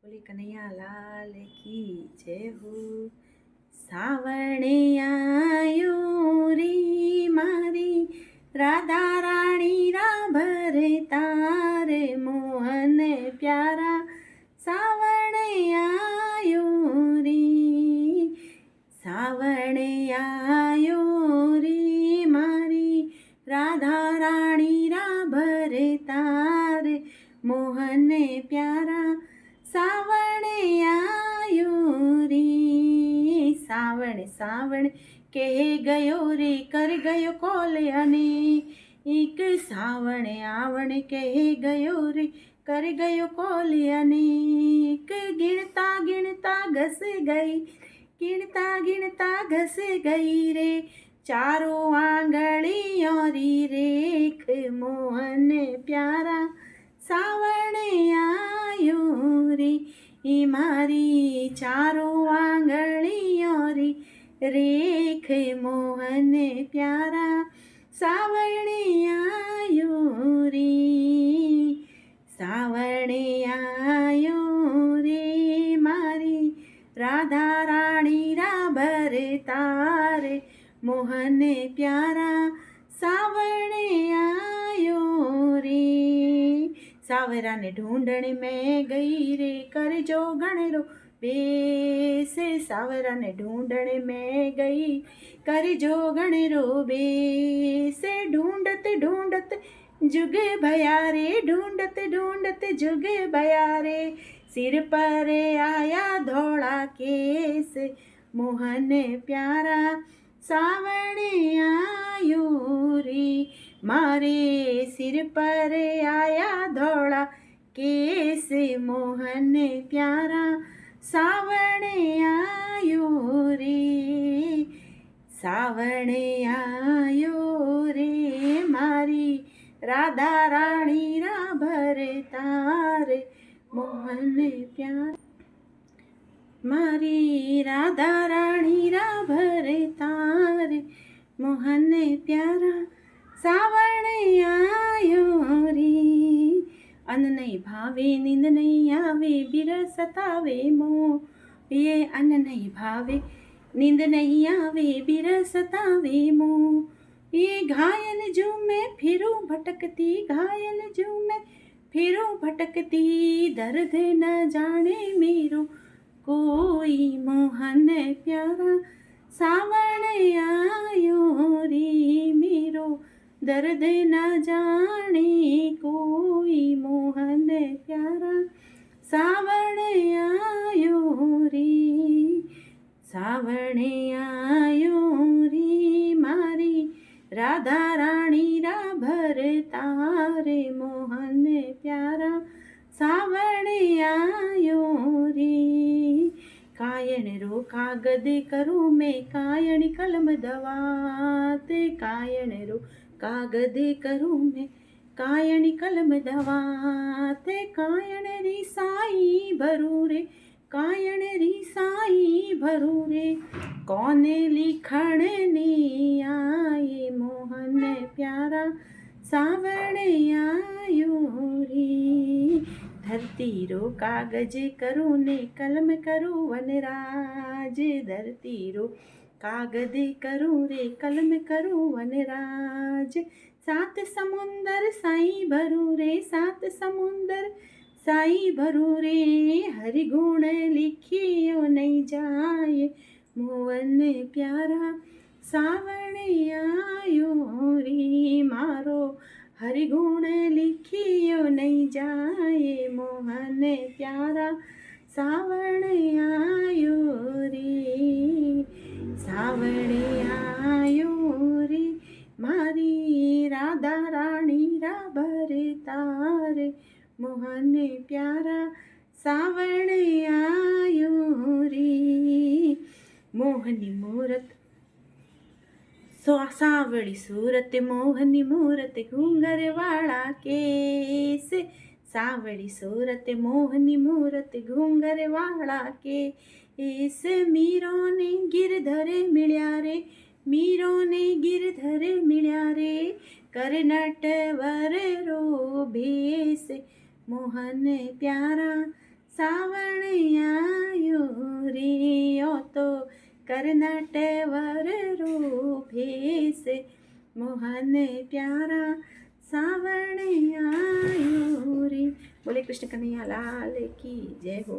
બોલી કનૈયા લાલ કી જય હો. સાવણે આયો રે મારી રાધા રાણી રાભરે તારે મોહન પ્યારા. સાવણે આયો રે, સાવણે આયો રે મારી રાધા રાણી રાભરે તારે મોહન પ્યારા. સાવણે આયો રે, સાવણ સાવણ કે ગયો રે કર ગયો કોલ અને એક. સાવણ આવણ કે ગયો રે કર ગયો કોલ અને એક. ગીણતા ગીણતા ઘસ ગઈ, ગીણતા ગીણતા ઘસ ગઈ રે ચારો આંગળીઓ રી રેખ મોહન પ્યારા. સાવણે આયો રે મારી ચારો આંગળીઓ રી રેખ મોહન પ્યારા. સાવણે આયો રે, સાવણે આયો રે મારી રાધા રાણી રાભરે તારે મોહન પ્યારા. સાવણે આયો રે, સાવરાને ઢૂંઢણ મેં ગઈ રે કરજો ગણરો બેસે. સાવરાને ઢૂંઢણ મેં ગઈ કરજો ગણરો બેસે. ઢૂંઢત ઢૂંઢત जुग भया रे, ढूंढत ढूंढत जुग भया रे सिर पर आया धोड़ा केस मोहन प्यारा. सावणे आयो रे मारे सिर पर आया धोड़ा केस मोहन प्यारा. सावणे आयो रे, सावणे आयो रे मारी राधा राणी राभरे तारे मोहन प्यारा. मारी राधा राणी राभरे तारे मोहन प्यारा. सावणे आयो रे, अन्न नहीं भावे नींद नहीं आवे बिरह सतावे मोह. ये अन्न नहीं भावे नींद नहीं आवे बिरह सतावे मोह. ये घायल झूमे फिरूं भटकती, घायल झूमे फिरूं भटकती दर्द न जाने मेरो कोई मोहन प्यारा. सावणे आयो रे मेरो दर्द न जाने कोई मोहन प्यारा. सावणे आयो रे, सावणे आयो रे मारी राधा राणी राभरे तारे मोहन प्यारा. सावणे आयो रे, कायण रो कागद करूं मैं कायणी कलम दवात. कायण रो कागद करूं मैं कायणी कलम दवात. कायण री साई भरू रे, कायण री साई भरू रे कोने लिखण ने आए मोहन प्यारा. सावणे आयो रे, धरती रो कागज करूं ने कलम करूं वनराज. धरती रो कागज करूं रे कलम करूं वनराज. सात समुंदर साई भरू रे, सात समुंदर साई भरू रे हरि गुण लिखियो नहीं जाए मोहन प्यारा. सावणे आयो रे मारो हरि गुण लिखियो नहीं जाए मोहन प्यारा. सावणे आयो रे, सावणे आयो रे मारी राधा राणी राभरे तारे मोहन प्यारा. सावणे आयो रे, मोहनी मूरत सावड़ी सूरत मोहनी मूरत घूंगर वाला केस. सावड़ी सूरत मोहनी मूरत घूंगर वाला केस. मीरों ने गिरधरे मिल्या रे, मीरों ने गिरधरे मिल्या रे कर नटवर रो भेस मोहन प्यारा. सावण आयो रे ओ तो कर्नाटवर रूपे से मोहन प्यारा सावण आयो रे। बोले कृष्ण कन्हैया लाल की जय हो।